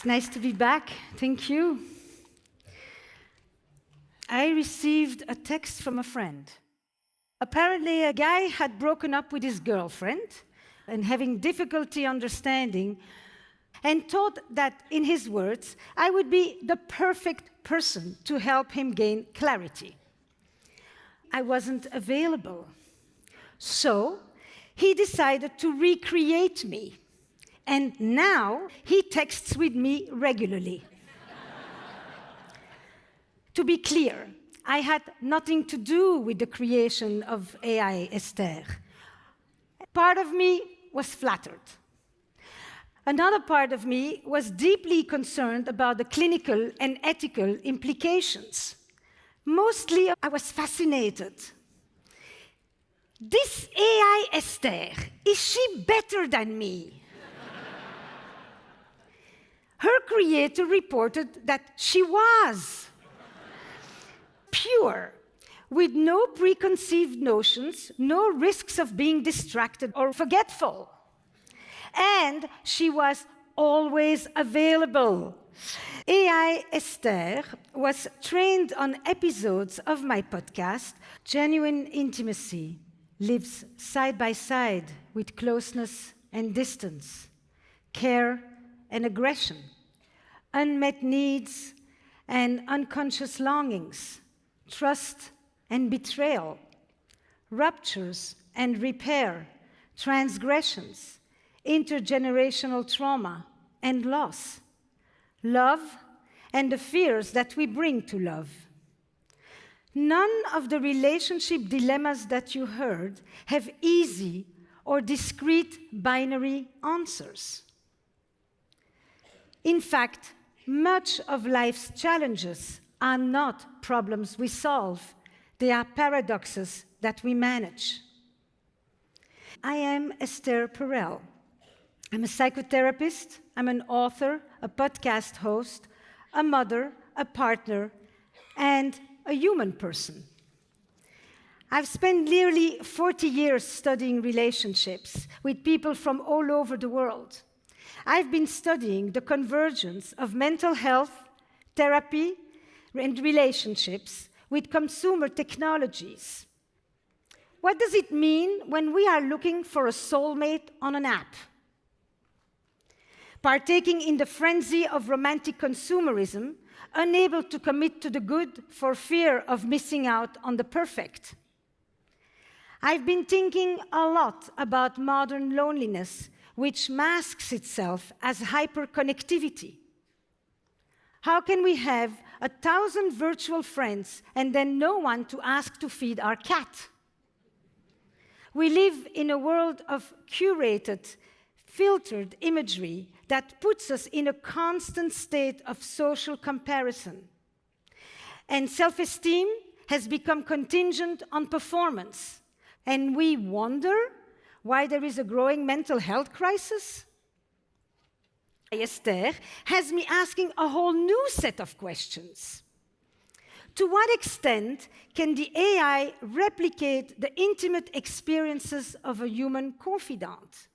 nice to be back. Thank you. I received a text from a friend. Apparently, a guy had broken up with his girlfriend and having difficulty understanding, and thought that, in his words, I would be the perfect person to help him gain clarity. I wasn't available. So he decided to recreate me. And now he texts with me regularly. To be clear, I had nothing to do with the creation of AI Esther. Part of me was flattered. Another part of me was deeply concerned about the clinical and ethical implications. Mostly, I was fascinated. This AI Esther, is she better than me? Her creator reported that she was pure, with no preconceived notions, no risks of being distracted or forgetful. And she was always available. AI Esther was trained on episodes of my podcast. Genuine intimacy lives side by side with closeness and distance, care and aggression, unmet needs and unconscious longings, trust and betrayal, ruptures and repair, transgressions, intergenerational trauma and loss, love and the fears that we bring to love. None of the relationship dilemmas that you heard have easy or discrete binary answers. In fact, much of life's challenges are not problems we solve. They are paradoxes that we manage. I am Esther Perel. I'm a psychotherapist, I'm an author, a podcast host, a mother, a partner, and a human person. I've spent nearly 40 years studying relationships with people from all over the world. I've been studying the convergence of mental health, therapy, and relationships with consumer technologies. What does it mean when we are looking for a soulmate on an app? Partaking in the frenzy of romantic consumerism, unable to commit to the good for fear of missing out on the perfect. I've been thinking a lot about modern loneliness, which masks itself as hyperconnectivity. How can we have 1,000 virtual friends and then no one to ask to feed our cat? We live in a world of curated, filtered imagery that puts us in a constant state of social comparison. And self-esteem has become contingent on performance. And we wonder why there is a growing mental health crisis? Esther has me asking a whole new set of questions. To what extent can the AI replicate the intimate experiences of a human confidant?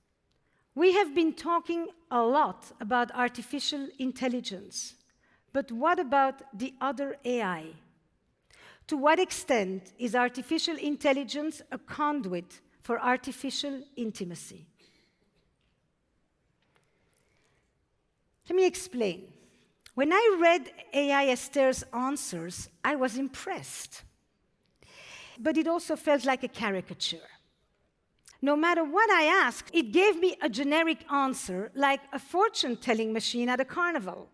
We have been talking a lot about artificial intelligence, but what about the other AI? To what extent is artificial intelligence a conduit for artificial intimacy? Let me explain. When I read AI Esther's answers, I was impressed. But it also felt like a caricature. No matter what I asked, it gave me a generic answer, like a fortune-telling machine at a carnival.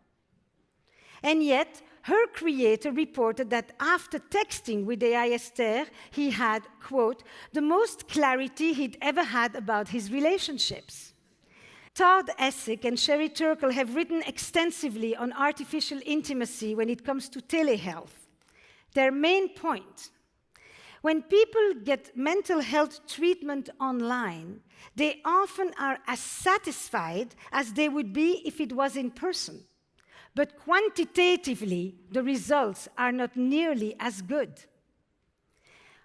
And yet, her creator reported that after texting with AI Esther, he had, quote, the most clarity he'd ever had about his relationships. Todd Essick and Sherry Turkle have written extensively on artificial intimacy when it comes to telehealth. Their main point: when people get mental health treatment online, they often are as satisfied as they would be if it was in person. But quantitatively, the results are not nearly as good.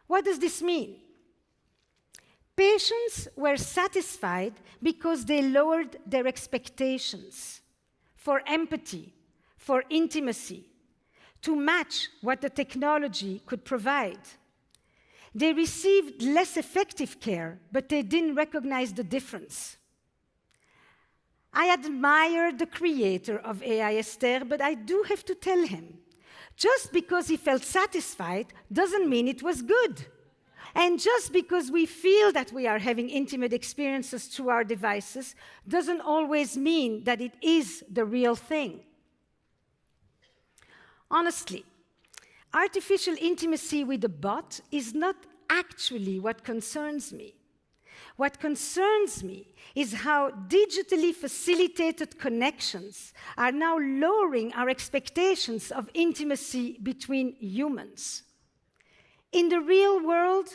What does this mean? Patients were satisfied because they lowered their expectations. for empathy, for intimacy, to match what the technology could provide. They received less effective care, but they didn't recognize the difference. I admire the creator of AI, Esther, but I do have to tell him, just because he felt satisfied doesn't mean it was good. And just because we feel that we are having intimate experiences through our devices doesn't always mean that it is the real thing. Honestly, artificial intimacy with a bot is not actually what concerns me. What concerns me is how digitally facilitated connections are now lowering our expectations of intimacy between humans. In the real world,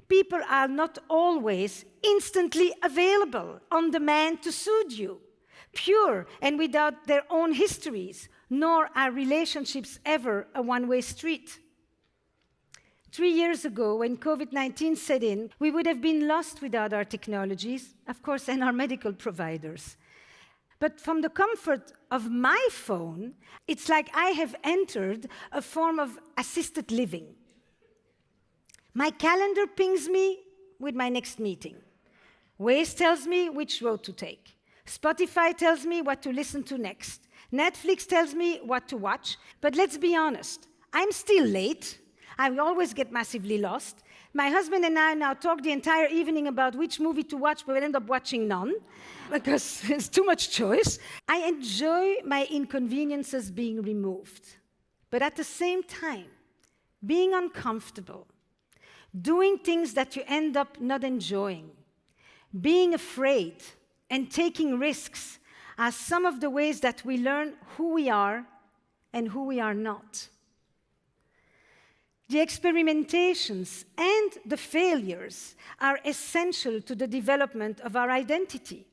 people are not always instantly available, on demand to soothe you, pure and without their own histories, nor are relationships ever a one-way street. 3 years ago, when COVID-19 set in, we would have been lost without our technologies, of course, and our medical providers. But from the comfort of my phone, it's like I have entered a form of assisted living. My calendar pings me with my next meeting. Waze tells me which road to take. Spotify tells me what to listen to next. Netflix tells me what to watch. But let's be honest, I'm still late. I always get massively lost. My husband and I now talk the entire evening about which movie to watch, but we end up watching none, because there's too much choice. I enjoy my inconveniences being removed. But at the same time, being uncomfortable, doing things that you end up not enjoying, being afraid, and taking risks are some of the ways that we learn who we are and who we are not. The experimentations and the failures are essential to the development of our identity.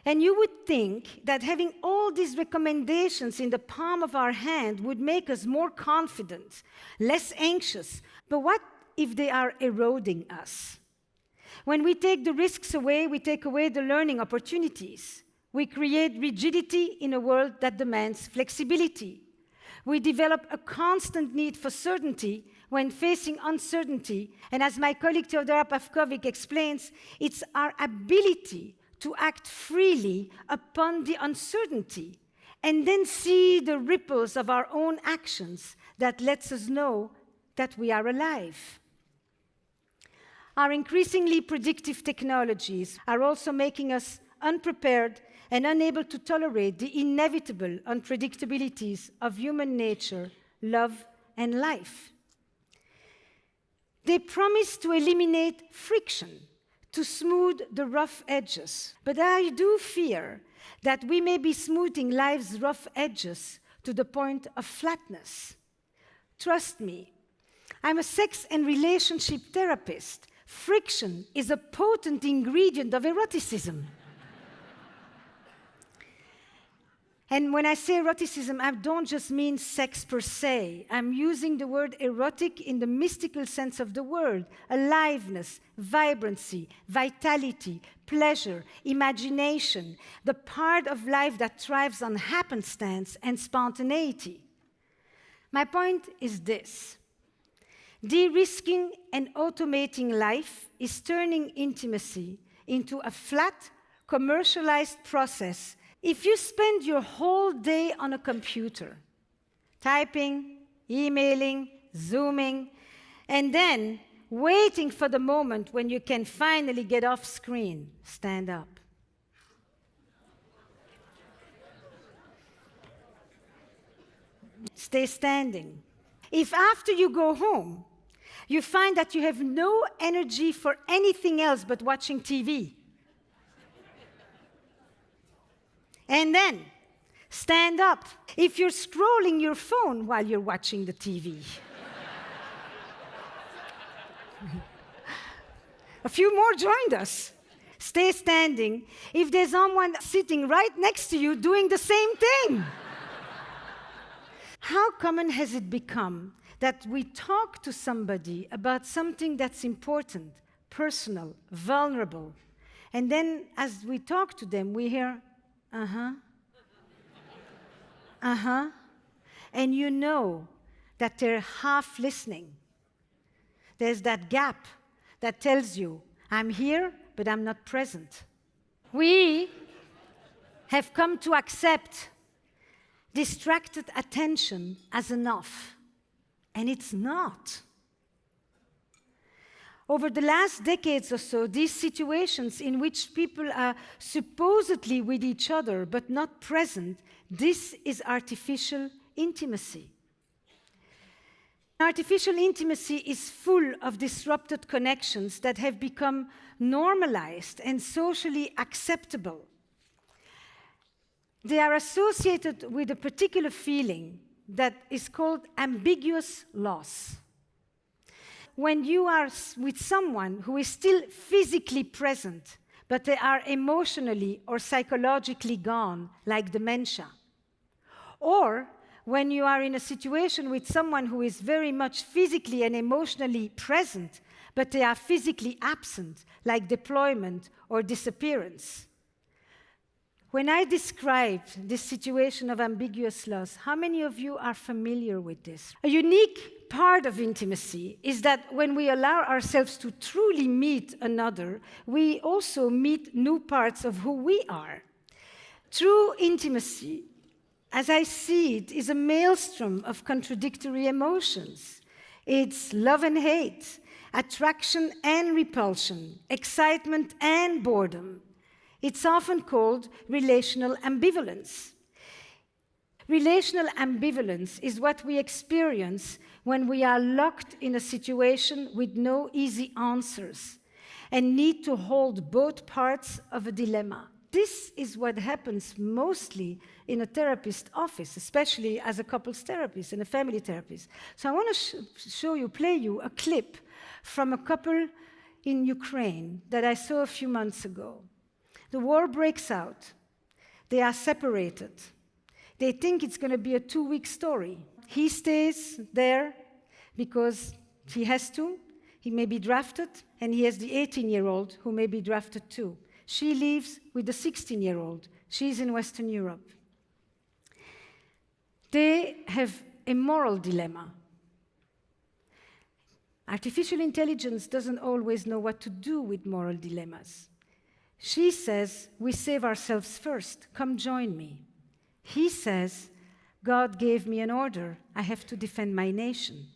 And you would think that having all these recommendations in the palm of our hand would make us more confident, less anxious. But what if they are eroding us? When we take the risks away, we take away the learning opportunities. We create rigidity in a world that demands flexibility. We develop a constant need for certainty when facing uncertainty. And as my colleague Theodora Pavkovic explains, it's our ability to act freely upon the uncertainty and then see the ripples of our own actions that lets us know that we are alive. Our increasingly predictive technologies are also making us unprepared and unable to tolerate the inevitable unpredictabilities of human nature, love, and life. They promise to eliminate friction, to smooth the rough edges. But I do fear that we may be smoothing life's rough edges to the point of flatness. Trust me, I'm a sex and relationship therapist. Friction is a potent ingredient of eroticism. And when I say eroticism, I don't just mean sex per se. I'm using the word erotic in the mystical sense of the word. Aliveness, vibrancy, vitality, pleasure, imagination, the part of life that thrives on happenstance and spontaneity. My point is this. De-risking and automating life is turning intimacy into a flat, commercialized process. If you spend your whole day on a computer, typing, emailing, Zooming, and then waiting for the moment when you can finally get off screen, stand up. Stay standing. If after you go home, you find that you have no energy for anything else but watching TV, and then stand up if you're scrolling your phone while you're watching the TV. A few more joined us. Stay standing if there's someone sitting right next to you doing the same thing. How common has it become that we talk to somebody about something that's important, personal, vulnerable, and then as we talk to them, we hear, uh-huh. And you know that they're half listening. There's that gap that tells you, I'm here, but I'm not present. We have come to accept distracted attention as enough, and it's not. Over the last decades or so, these situations in which people are supposedly with each other but not present, this is artificial intimacy. Artificial intimacy is full of disrupted connections that have become normalized and socially acceptable. They are associated with a particular feeling that is called ambiguous loss. When you are with someone who is still physically present, but they are emotionally or psychologically gone, like dementia. Or when you are in a situation with someone who is very much physically and emotionally present, but they are physically absent, like deployment or disappearance. When I described this situation of ambiguous loss, how many of you are familiar with this? A unique part of intimacy is that when we allow ourselves to truly meet another, we also meet new parts of who we are. True intimacy, as I see it, is a maelstrom of contradictory emotions. It's love and hate, attraction and repulsion, excitement and boredom. It's often called relational ambivalence. Relational ambivalence is what we experience when we are locked in a situation with no easy answers and need to hold both parts of a dilemma. This is what happens mostly in a therapist's office, especially as a couples therapist and a family therapist. So I want to play you a clip from a couple in Ukraine that I saw a few months ago. The war breaks out. They are separated. They think it's going to be a 2-week story. He stays there because he has to. He may be drafted, and he has the 18-year-old who may be drafted too. She leaves with the 16-year-old. She's in Western Europe. They have a moral dilemma. Artificial intelligence doesn't always know what to do with moral dilemmas. She says, we save ourselves first. Come join me. He says, God gave me an order. I have to defend my nation.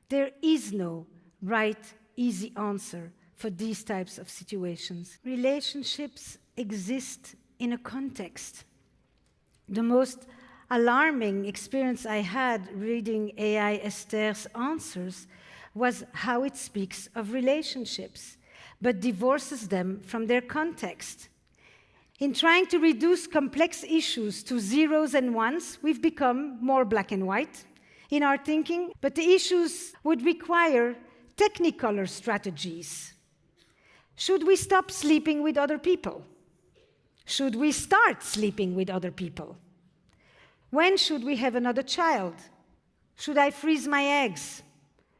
There is no right, easy answer for these types of situations. Relationships exist in a context. The most alarming experience I had reading AI Esther's answers was how it speaks of relationships, but divorces them from their context. In trying to reduce complex issues to zeros and ones, we've become more black and white in our thinking, but the issues would require technicolor strategies. Should we stop sleeping with other people? Should we start sleeping with other people? When should we have another child? Should I freeze my eggs?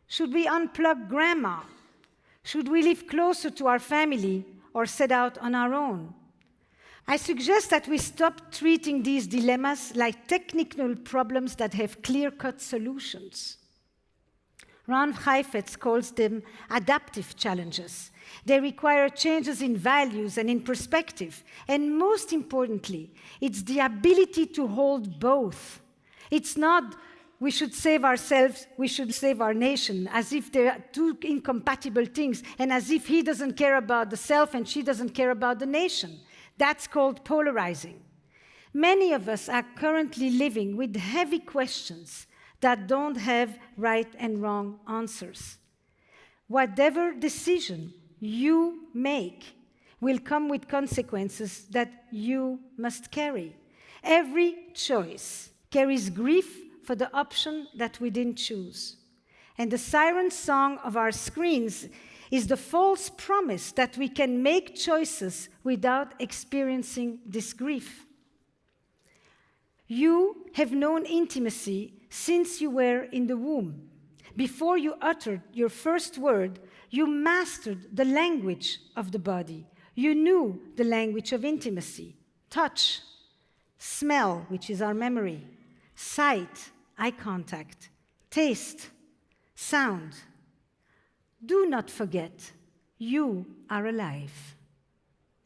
Should we unplug grandma? Should we live closer to our family or set out on our own? I suggest that we stop treating these dilemmas like technical problems that have clear-cut solutions. Ron Heifetz calls them adaptive challenges. They require changes in values and in perspective. And most importantly, it's the ability to hold both. It's not we should save ourselves, we should save our nation, as if they are two incompatible things, and as if he doesn't care about the self and she doesn't care about the nation. That's called polarizing. Many of us are currently living with heavy questions that don't have right and wrong answers. Whatever decision you make will come with consequences that you must carry. Every choice carries grief for the option that we didn't choose. And the siren song of our screens is the false promise that we can make choices without experiencing this grief. You have known intimacy since you were in the womb. Before you uttered your first word, you mastered the language of the body. You knew the language of intimacy: touch, smell, which is our memory, sight, eye contact, taste, sound. Do not forget, you are alive.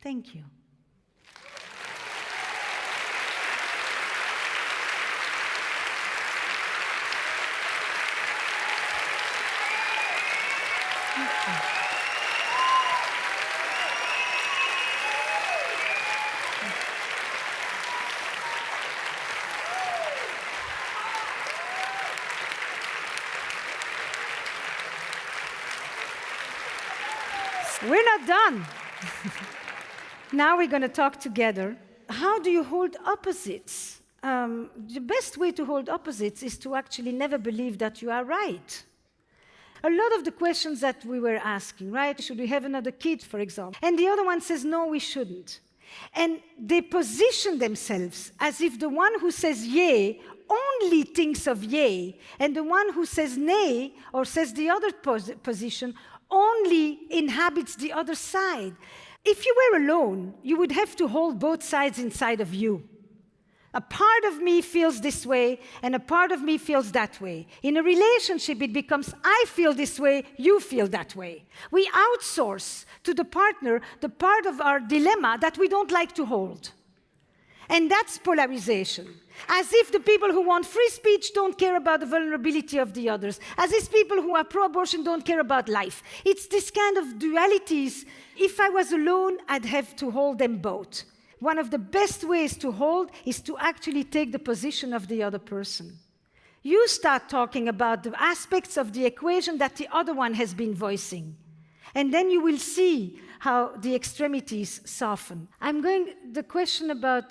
Thank you. We're not done. Now we're going to talk together. How do you hold opposites? The best way to hold opposites is to actually never believe that you are right. A lot of the questions that we were asking, right? Should we have another kid, for example? And the other one says, no, we shouldn't. And they position themselves as if the one who says yay only thinks of yay, and the one who says nay, or says the other position, only inhabits the other side. If you were alone, you would have to hold both sides inside of you. A part of me feels this way, and a part of me feels that way. In a relationship, it becomes, I feel this way, you feel that way. We outsource to the partner the part of our dilemma that we don't like to hold. And that's polarization. As if the people who want free speech don't care about the vulnerability of the others. As if people who are pro-abortion don't care about life. It's this kind of dualities. If I was alone, I'd have to hold them both. One of the best ways to hold is to actually take the position of the other person. You start talking about the aspects of the equation that the other one has been voicing. And then you will see how the extremities soften. The question about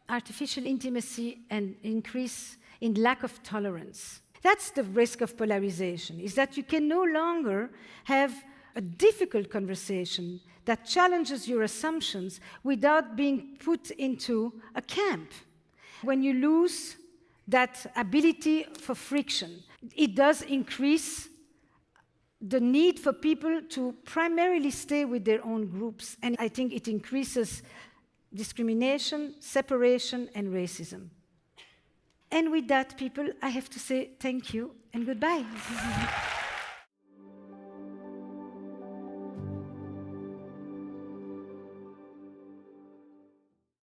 artificial intimacy and increase in lack of tolerance. That's the risk of polarization, is that you can no longer have a difficult conversation that challenges your assumptions without being put into a camp. When you lose that ability for friction, it does increase the need for people to primarily stay with their own groups. And I think it increases discrimination, separation, and racism. And with that, people, I have to say thank you and goodbye.